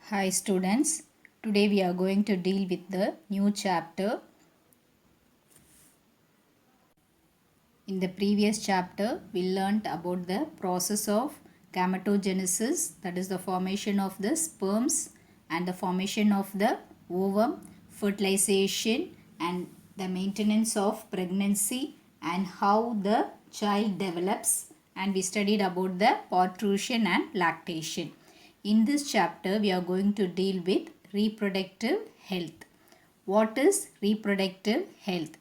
Hi students, today we are going to deal with the new chapter. In the previous chapter, we learnt about the process of gametogenesis, that is the formation of the sperms and the formation of the ovum, fertilization and the maintenance of pregnancy and how the child develops, and we studied about the parturition and lactation. In this chapter, we are going to deal with reproductive health. What is reproductive health?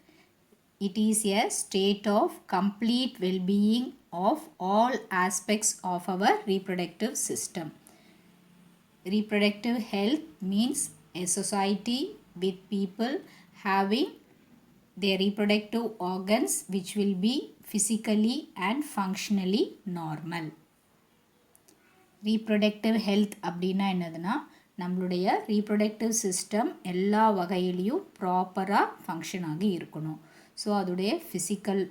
It is a state of complete well-being of all aspects of our reproductive system. Reproductive health means a society with people having their reproductive organs which will be physically and functionally normal. Reproductive health அப்படின்னா என்னதுன்னா, நம்மளுடைய reproductive system எல்லா வகையிலையும் ப்ராப்பராக function ஆகி இருக்கணும். So அதோடைய physical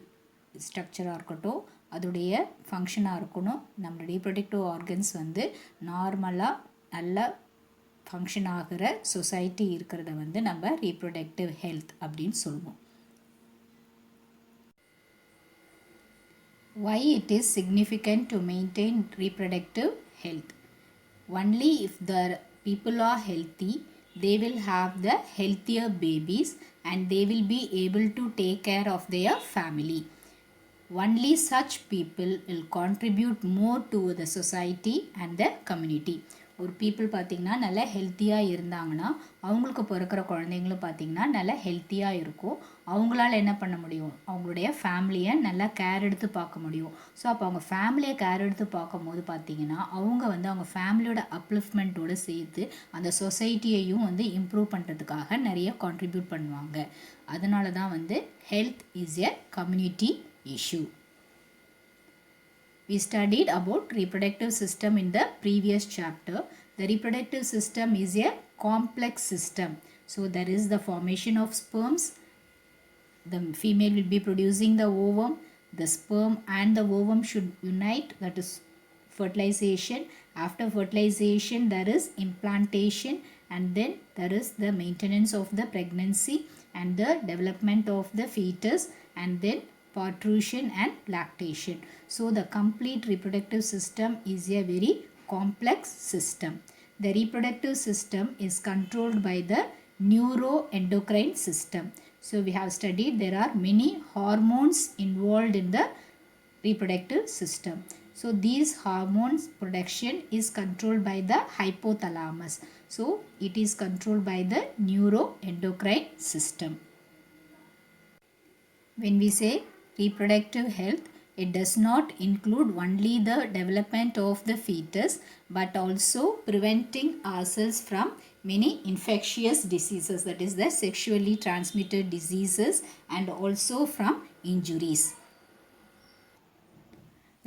ஸ்ட்ரக்சராக இருக்கட்டும், அதோடைய ஃபங்க்ஷனாக இருக்கணும். நம்ம ரீப்ரொடக்டிவ் ஆர்கன்ஸ் வந்து நார்மலாக நல்ல ஃபங்க்ஷன் ஆகிற சொசைட்டி இருக்கிறத வந்து நம்ம ரீப்ரொடக்டிவ் ஹெல்த் அப்படின்னு சொல்லுவோம். Why it is significant to maintain reproductive health? Only if the people are healthy, they will have the healthier babies and they will be able to take care of their family. Only such people will contribute more to the society and the community. ஒரு people பார்த்திங்கன்னா நல்லா ஹெல்த்தியாக இருந்தாங்கன்னா அவங்களுக்கு பிறக்கிற குழந்தைங்களும் பார்த்திங்கன்னா நல்லா ஹெல்த்தியாக இருக்கும். அவங்களால என்ன பண்ண முடியும், அவங்களுடைய ஃபேமிலியை நல்லா கேர் எடுத்து பார்க்க முடியும். ஸோ அப்போ அவங்க ஃபேமிலியை கேர் எடுத்து பார்க்கும்போது பார்த்திங்கன்னா அவங்க வந்து அவங்க ஃபேமிலியோட அப்லிஃப்ட்மெண்ட்டோடு சேர்த்து அந்த சொசைட்டியையும் வந்து இம்ப்ரூவ் பண்ணுறதுக்காக நிறைய கான்ட்ரிபியூட் பண்ணுவாங்க. அதனால தான் வந்து health is a community issue. We studied about reproductive system in the previous chapter. The reproductive system is a complex system. So there is the formation of sperms. The female will be producing the ovum. The sperm and the ovum should unite, that is fertilization. After fertilization there is implantation, and then there is the maintenance of the pregnancy and the development of the fetus, and then parturition and lactation. So the complete reproductive system is a very complex system. The reproductive system is controlled by the neuroendocrine system. So we have studied there are many hormones involved in the reproductive system. So these hormones production is controlled by the hypothalamus. So it is controlled by the neuroendocrine system. When we say reproductive health, it does not include only the development of the fetus but also preventing ourselves from many infectious diseases, that is the sexually transmitted diseases, and also from injuries.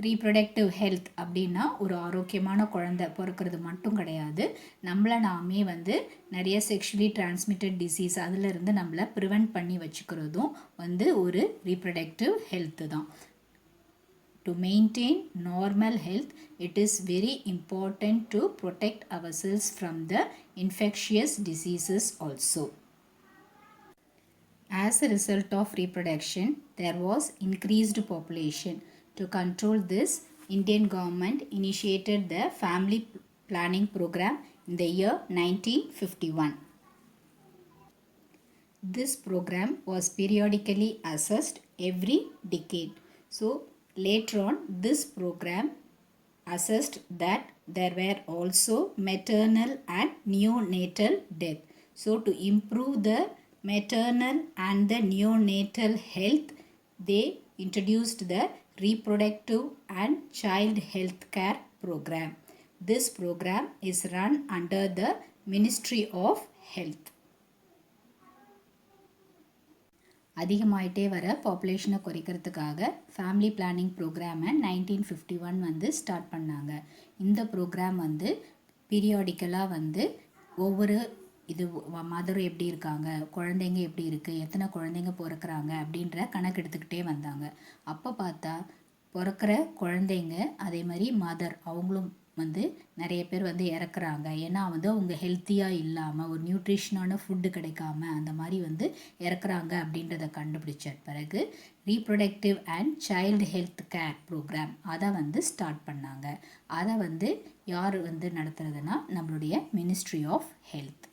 Reproductive health அப்படின்னா ஒரு ஆரோக்கியமான குழந்தை பிறக்கிறது மட்டும் கிடையாது, நம்மளை நாமே வந்து நிறைய செக்ஷுவலி டிரான்ஸ்மிட்டட் டிசீஸ் அதிலிருந்து நம்மளை ப்ரிவெண்ட் பண்ணி வச்சுக்கிறதும் வந்து ஒரு ரீப்ரொடக்டிவ் ஹெல்த்து தான். To maintain normal health, it is very important to protect ourselves from the infectious diseases also. As a result of reproduction, there was increased population. To control this, Indian government initiated the family planning program in the year 1951. This program was periodically assessed every decade. So later on, this program assessed that there were also maternal and neonatal death. So to improve the maternal and the neonatal health, they introduced the reproductive and child health care program. This program is run under the Ministry of Health. அதிகமாயிட்டே வர பாப்புலேஷனை குறைக்கிறதுக்காக family planning ப்ரோக்ராமை 1951 வந்து start பண்ணாங்க. இந்த program வந்து பீரியாடிக்கலாக வந்து ஒவ்வொரு இது மதர் எப்படி இருக்காங்க, குழந்தைங்க எப்படி இருக்குது, எத்தனை குழந்தைங்க பிறக்கிறாங்க அப்படின்ற கணக்கு எடுத்துக்கிட்டே வந்தாங்க. அப்போ பார்த்தா பிறக்கிற குழந்தைங்க அதே மாதிரி மதர் அவங்களும் வந்து நிறைய பேர் வந்து இறக்குறாங்க. ஏன்னா வந்து அவங்க ஹெல்த்தியாக இல்லாமல் ஒரு நியூட்ரிஷனான ஃபுட்டு கிடைக்காம அந்த மாதிரி வந்து இறக்குறாங்க அப்படின்றத கண்டுபிடிச்ச பிறகு reproductive and child health care programme அதை வந்து ஸ்டார்ட் பண்ணாங்க. அதை வந்து யார் வந்து நடத்துறதுன்னா நம்மளுடைய ministry of health.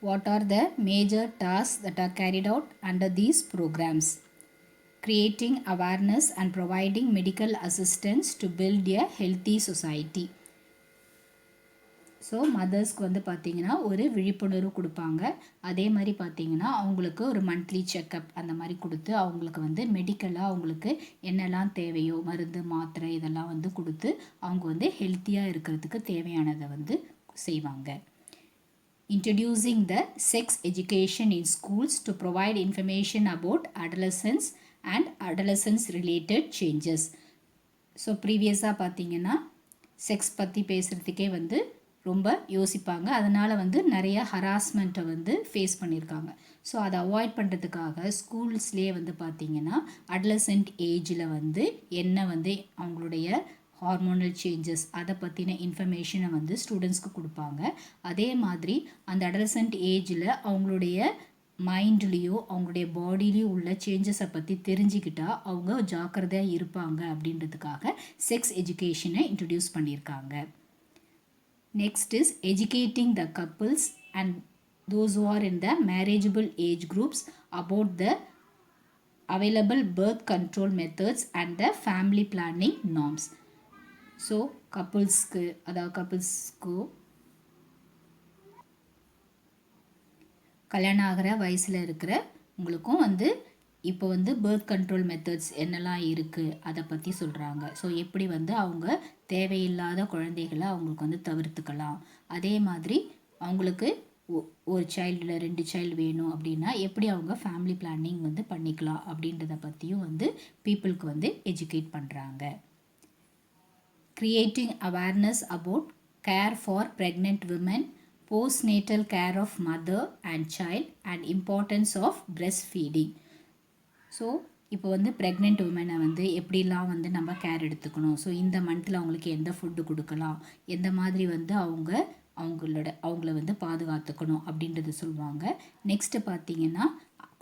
What are the major tasks that are carried out under these programs? Creating awareness and providing medical assistance to build a healthy society. So மதர்ஸ்க்கு வந்து பார்த்திங்கன்னா ஒரு விழிப்புணர்வு கொடுப்பாங்க. அதே மாதிரி பார்த்திங்கன்னா அவங்களுக்கு ஒரு மந்த்லி செக்கப் அந்த மாதிரி கொடுத்து அவங்களுக்கு வந்து மெடிக்கலாக அவங்களுக்கு என்னெல்லாம் தேவையோ மருந்து மாத்திரை இதெல்லாம் வந்து கொடுத்து அவங்க வந்து ஹெல்த்தியாக இருக்கிறதுக்கு தேவையானதை வந்து செய்வாங்க. Introducing the sex education in schools to provide information about adolescence and adolescence related changes. So ப்ரீவியஸாக பார்த்தீங்கன்னா செக்ஸ் பற்றி பேசுகிறதுக்கே வந்து ரொம்ப யோசிப்பாங்க. அதனால் வந்து நிறைய ஹராஸ்மெண்ட்டை வந்து ஃபேஸ் பண்ணியிருக்காங்க. ஸோ அதை அவாய்ட் பண்ணுறதுக்காக ஸ்கூல்ஸ்லேயே வந்து பார்த்திங்கன்னா அடலசென்ட் ஏஜில் வந்து என்ன வந்து அவங்களுடைய ஹார்மோனல் சேஞ்சஸ் அதை பற்றின இன்ஃபர்மேஷனை வந்து ஸ்டூடெண்ட்ஸ்க்கு கொடுப்பாங்க. அதே மாதிரி அந்த அடலசென்ட் ஏஜில் அவங்களுடைய மைண்ட்லேயோ அவங்களுடைய பாடியிலையோ உள்ள சேஞ்சஸை பற்றி தெரிஞ்சுக்கிட்டால் அவங்க ஜாக்கிரதையாக இருப்பாங்க அப்படின்றதுக்காக செக்ஸ் எஜுகேஷனை இன்ட்ரடியூஸ் பண்ணியிருக்காங்க. Next is educating the couples and those who are in the marriageable age groups about the available birth control methods and the family planning norms. ஸோ கப்புள்ஸ்க்கு கல்யாணம் ஆகிற வயசில் இருக்கிற உங்களுக்கும் வந்து இப்போ வந்து பர்த் கண்ட்ரோல் மெத்தட்ஸ் என்னெல்லாம் இருக்குது அதை பற்றி சொல்கிறாங்க. ஸோ எப்படி வந்து அவங்க தேவையில்லாத குழந்தைகளை அவங்களுக்கு வந்து தவிர்த்துக்கலாம். அதே மாதிரி அவங்களுக்கு ஒரு சைல்டில் 2 சைல்டு வேணும் அப்படின்னா எப்படி அவங்க ஃபேமிலி பிளானிங் வந்து பண்ணிக்கலாம் அப்படின்றத பற்றியும் வந்து பீப்புளுக்கு வந்து எஜுகேட் பண்ணுறாங்க. Creating awareness about care for pregnant women, postnatal care of mother and child and importance of breastfeeding. So இப்போ வந்து ப்ரெக்னென்ட் உமனை வந்து எப்படிலாம் வந்து நம்ம கேர் எடுத்துக்கணும். ஸோ இந்த மந்தில் அவங்களுக்கு எந்த ஃபுட்டு கொடுக்கலாம், எந்த மாதிரி வந்து அவங்கள வந்து பாதுகாத்துக்கணும் அப்படின்றது சொல்லுவாங்க. நெக்ஸ்ட்டு பார்த்திங்கன்னா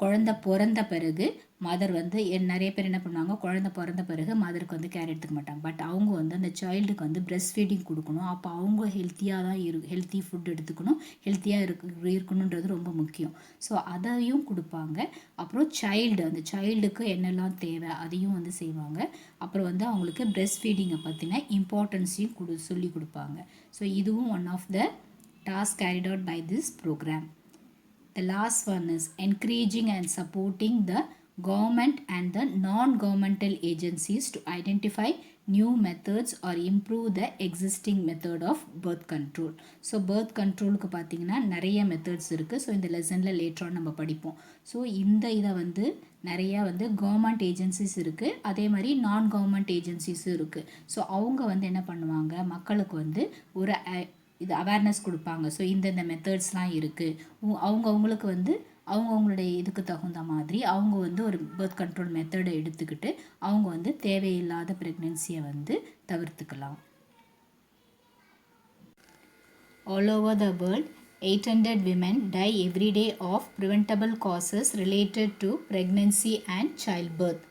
குழந்த பிறந்த பிறகு மதர் வந்து நிறைய பேர் என்ன பண்ணுவாங்க, குழந்த பிறந்த பிறகு மதருக்கு வந்து கேர் எடுத்துக்க மாட்டாங்க. பட் அவங்க வந்து அந்த சைல்டுக்கு வந்து பிரெஸ்ட் ஃபீடிங் கொடுக்கணும். அப்போ அவங்க ஹெல்த்தியாக தான் ஹெல்த்தி ஃபுட் எடுத்துக்கணும், ஹெல்த்தியாக இருக்கணுன்றது ரொம்ப முக்கியம். ஸோ அதையும் கொடுப்பாங்க. அப்புறம் அந்த சைல்டுக்கு என்னெல்லாம் தேவை அதையும் வந்து செய்வாங்க. அப்புறம் வந்து அவங்களுக்கு பிரெஸ்ட் ஃபீடிங்கை பற்றின இம்பார்ட்டன்ஸையும் சொல்லி கொடுப்பாங்க. ஸோ இதுவும் one of the task carried out by this programme. The last one is encouraging and supporting the government and the non-governmental agencies to identify new methods or improve the existing method of birth control. So birth controlக்கு பார்த்திங்கன்னா நிறைய methods இருக்குது. So இந்த லெசனில் லேட்டராக நம்ம படிப்போம். So இதை வந்து நிறையா வந்து கவர்மெண்ட் ஏஜென்சிஸ் இருக்குது, அதே மாதிரி நான் கவர்மெண்ட் ஏஜென்சிஸும் இருக்குது. ஸோ அவங்க வந்து என்ன பண்ணுவாங்க, மக்களுக்கு வந்து ஒரு இது அவேர்னஸ் கொடுப்பாங்க. ஸோ இந்த மெத்தட்ஸ்லாம் இருக்குது. அவங்களுக்கு வந்து அவங்களுடைய இதுக்கு தகுந்த மாதிரி அவங்க வந்து ஒரு பர்த் கண்ட்ரோல் மெத்தடை எடுத்துக்கிட்டு அவங்க வந்து தேவையில்லாத ப்ரெக்னென்சியை வந்து தவிர்த்துக்கலாம். All over the world, 800 women die every day of preventable causes related to pregnancy and childbirth.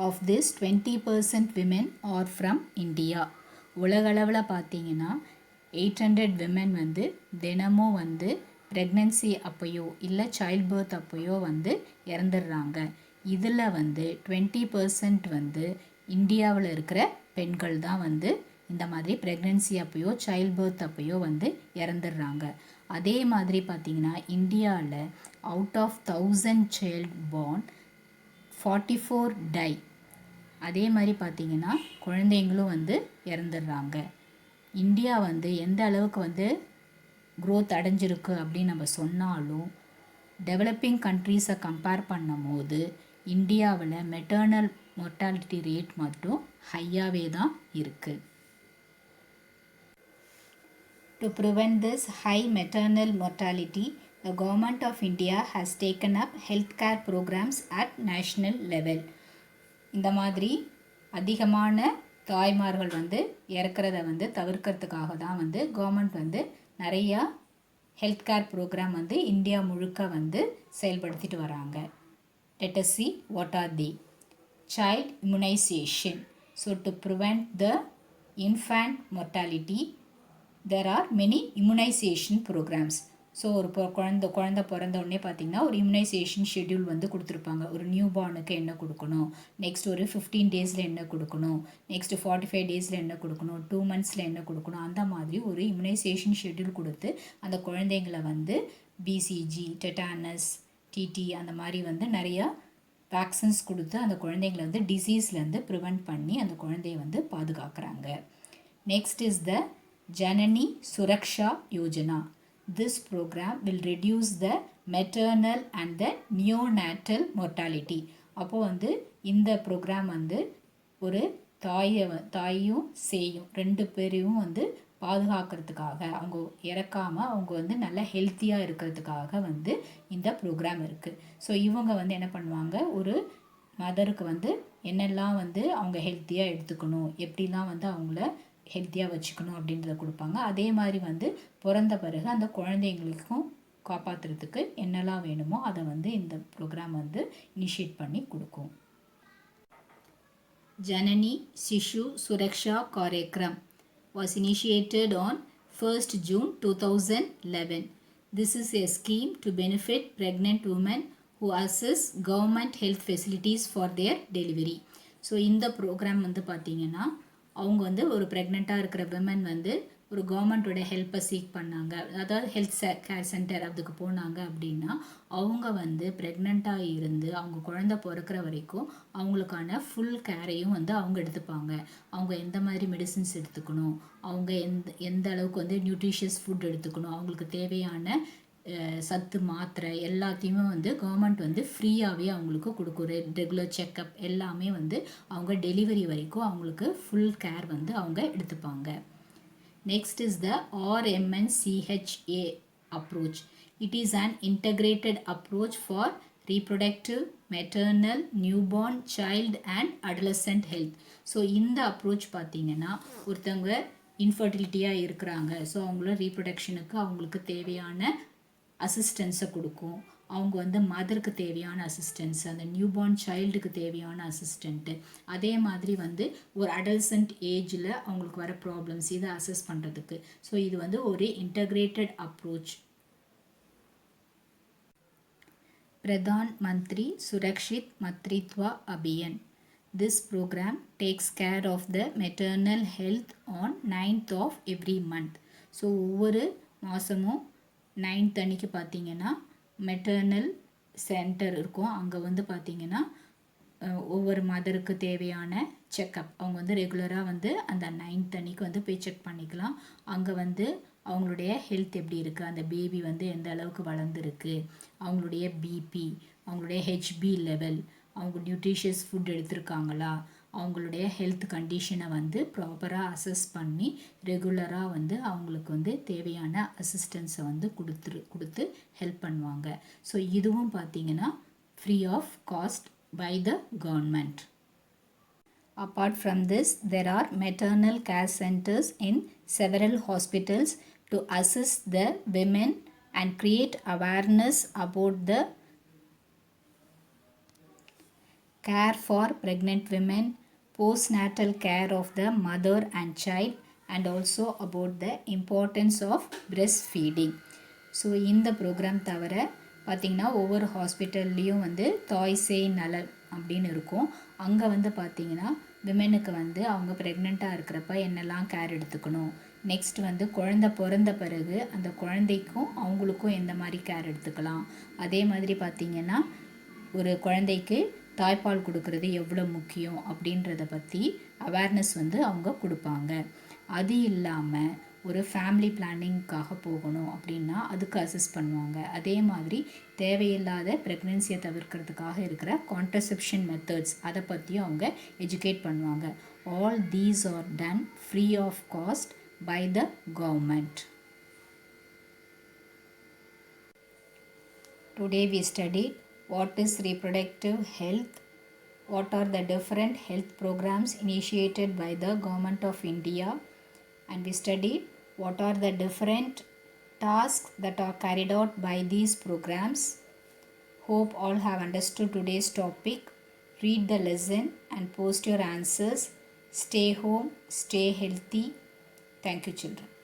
Of this, 20% women are from India. உலகளவில் பார்த்தீங்கன்னா 800 விமன் வந்து தினமும் வந்து ப்ரெக்னென்சி அப்போயோ இல்லை சைல்ட் பர்த் அப்போயோ வந்து இறந்துடுறாங்க. இதில் வந்து 20% வந்து இந்தியாவில் இருக்கிற பெண்கள் தான் வந்து இந்த மாதிரி ப்ரெக்னென்சி அப்போயோ சைல்ட் பர்த் அப்போயோ வந்து இறந்துடுறாங்க. அதே மாதிரி பார்த்திங்கன்னா இந்தியாவில் out of 1000 child born 44 die. அதே மாதிரி பார்த்திங்கன்னா குழந்தைங்களும் வந்து இறந்துடுறாங்க. இந்தியா வந்து எந்த அளவுக்கு வந்து க்ரோத் அடைஞ்சிருக்கு அப்படின்னு நம்ம சொன்னாலும் டெவலப்பிங் கண்ட்ரீஸை கம்பேர் பண்ணும் போது இந்தியாவில் மெட்டர்னல் மொர்டாலிட்டி ரேட் மட்டும் ஹையாகவே தான் இருக்குது. To prevent this high maternal mortality, the government of India has taken up healthcare programs at national level. இந்த மாதிரி அதிகமான தாய்மார்கள் வந்து இறக்கிறத வந்து தவிர்க்கிறதுக்காக தான் வந்து கவர்மெண்ட் வந்து நிறையா ஹெல்த் கேர் ப்ரோக்ராம் வந்து இந்தியா முழுக்க வந்து செயல்படுத்திட்டு வராங்க. Let us see what are they. Child immunization. So to prevent the infant mortality, there are many immunization programs. So ஒரு குழந்தை பிறந்த உடனே பார்த்திங்கன்னா ஒரு இம்யூனைசேஷன் ஷெட்யூல் வந்து கொடுத்துருப்பாங்க. ஒரு நியூ பார்னுக்கு என்ன கொடுக்கணும், நெக்ஸ்ட் ஒரு 15 டேஸில் என்ன கொடுக்கணும், நெக்ஸ்ட் 45 டேஸில் என்ன கொடுக்கணும், 2 மந்த்ஸில் என்ன கொடுக்கணும், அந்த மாதிரி ஒரு இம்யூனைசேஷன் ஷெட்யூல் கொடுத்து அந்த குழந்தைங்களை வந்து பிசிஜி, டெட்டானஸ், டிடி அந்த மாதிரி வந்து நிறையா வேக்சின்ஸ் கொடுத்து அந்த குழந்தைங்களை வந்து டிசீஸ்லேருந்து ப்ரிவெண்ட் பண்ணி அந்த குழந்தைய வந்து பாதுகாக்கிறாங்க. Next is the Janani Suraksha Yojana. This program will reduce the maternal and the neonatal mortality. அப்போது வந்து இந்த ப்ரோக்ராம் வந்து ஒரு தாயும் சேயும் 2 பேரையும் வந்து பாதுகாக்கிறதுக்காக, அவங்க இறக்காமல் அவங்க வந்து நல்லா ஹெல்த்தியாக இருக்கிறதுக்காக வந்து இந்த ப்ரோக்ராம் இருக்குது. ஸோ இவங்க வந்து என்ன பண்ணுவாங்க, ஒரு மதருக்கு வந்து என்னெல்லாம் வந்து அவங்க ஹெல்த்தியாக எடுத்துக்கணும், எப்படிலாம் வந்து அவங்கள ஹெல்த்தியாக வச்சுக்கணும் அப்படின்றத கொடுப்பாங்க. அதே மாதிரி வந்து பிறந்த பிறகு அந்த குழந்தைங்களுக்கும் காப்பாற்றுறதுக்கு என்னெல்லாம் வேணுமோ அதை வந்து இந்த ப்ரோக்ராம் வந்து இனிஷியேட் பண்ணி கொடுக்கும். Janani Shishu Suraksha Karyakram was initiated on 1st June 2011. This is a scheme to benefit pregnant women who access government health facilities for their delivery. So இந்த ப்ரோக்ராம் வந்து பார்த்திங்கன்னா அவங்க வந்து ஒரு ப்ரெக்னெண்ட்டாக இருக்கிற விமன் வந்து ஒரு கவர்மெண்ட்டோட ஹெல்ப்பை சீக் பண்ணாங்க, அதாவது ஹெல்த் கேர் சென்டர் அதுக்கு போனாங்க அப்படின்னா அவங்க வந்து ப்ரெக்னெண்ட்டாக இருந்து அவங்க குழந்தை பிறக்கிற வரைக்கும் அவங்களுக்கான ஃபுல் கேரையும் வந்து அவங்க எடுத்துப்பாங்க. அவங்க எந்த மாதிரி மெடிசின்ஸ் எடுத்துக்கணும், அவங்க எந்த அளவுக்கு வந்து நியூட்ரிஷியஸ் ஃபுட் எடுத்துக்கணும், அவங்களுக்கு தேவையான சத்து மாத்திரை எல்லாத்தையுமே வந்து கவர்மெண்ட் வந்து ஃப்ரீயாகவே அவங்களுக்கு கொடுக்கும். ரெகுலர் செக்கப் எல்லாமே வந்து அவங்க டெலிவரி வரைக்கும் அவங்களுக்கு ஃபுல் கேர் வந்து அவங்க எடுத்துப்பாங்க. Next is the RMNCHA approach. It is an integrated approach for reproductive, maternal, newborn, child and adolescent health. So இந்த அப்ரோச் பார்த்திங்கன்னா ஒருத்தவங்க இன்ஃபர்டிலிட்டியாக இருக்கிறாங்க, ஸோ அவங்கள ரீப்ரொடக்ஷனுக்கு அவங்களுக்கு தேவையான அசிஸ்டன்ஸை கொடுக்கும். அவங்க வந்து மதருக்கு தேவையான அசிஸ்டன்ஸ், அந்த நியூபார்ன் சைல்டுக்கு தேவையான அசிஸ்டண்ட்டு, அதே மாதிரி வந்து ஒரு அடல்சன்ட் ஏஜில் அவங்களுக்கு வர ப்ராப்ளம்ஸ் இதை அசஸ் பண்ணுறதுக்கு. ஸோ இது வந்து ஒரு integrated approach. Pradhan Mantri Surakshit Matritva Abhiyan. This program takes care of the maternal health on 9th of every month. So ஒவ்வொரு மாதமும் 9th அன்னைக்கு பார்த்திங்கன்னா மெட்டர்னல் சென்டர் இருக்கும். அங்கே வந்து பார்த்திங்கன்னா ஒவ்வொரு மதருக்கு தேவையான செக்கப் அவங்க வந்து ரெகுலராக வந்து அந்த 9th அன்னைக்கு வந்து போய் செக் பண்ணிக்கலாம். அங்கே வந்து அவங்களுடைய ஹெல்த் எப்படி இருக்குது, அந்த பேபி வந்து எந்த அளவுக்கு வளர்ந்துருக்கு, அவங்களுடைய பிபி, அவங்களுடைய ஹெச்பி லெவல், அவங்க நியூட்ரிஷியஸ் ஃபுட் எடுத்திருக்காங்களா, அவங்களுடைய ஹெல்த் கண்டிஷனை வந்து ப்ராப்பராக அசஸ் பண்ணி ரெகுலராக வந்து அவங்களுக்கு வந்து தேவையான அசிஸ்டன்ஸை வந்து கொடுத்து ஹெல்ப் பண்ணுவாங்க. ஸோ இதுவும் பார்த்திங்கன்னா free of cost by the government. Apart from this, there are maternal care centers in several hospitals to assist the women and create awareness about the care for pregnant women, postnatal care of the mother and child, and also about the importance of breastfeeding. So இந்த program தவிர பார்த்திங்கன்னா ஒவ்வொரு ஹாஸ்பிட்டல்லையும் வந்து தாய் சேய் நலன் அப்படின்னு இருக்கும். அங்கே வந்து பார்த்திங்கன்னா விமெனுக்கு வந்து அவங்க ப்ரெக்னெண்ட்டாக இருக்கிறப்ப என்னெல்லாம் கேர் எடுத்துக்கணும், நெக்ஸ்ட் வந்து குழந்தை பிறந்த பிறகு அந்த குழந்தைக்கும் அவங்களுக்கும் எந்த மாதிரி கேர் எடுத்துக்கலாம், அதே மாதிரி பார்த்திங்கன்னா ஒரு குழந்தைக்கு தாய்ப்பால் கொடுக்கறது எவ்வளோ முக்கியம் அப்படின்றத பற்றி அவேர்னஸ் வந்து அவங்க கொடுப்பாங்க. அது இல்லாமல் ஒரு ஃபேமிலி பிளானிங்காக போகணும் அப்படின்னா அதுக்கு அசஸ் பண்ணுவாங்க. அதே மாதிரி தேவையில்லாத ப்ரெக்னென்சியை தவிர்க்கிறதுக்காக இருக்கிற கான்ட்ரசெப்ஷன் மெத்தட்ஸ் அதை பற்றியும் அவங்க எஜுகேட் பண்ணுவாங்க. All these are done free of cost by the government. Today we studied what is reproductive health, what are the different health programs initiated by the government of India, and we studied what are the different tasks that are carried out by these programs. Hope all have understood today's topic. Read the lesson and post your answers. Stay home, stay healthy. Thank you, children.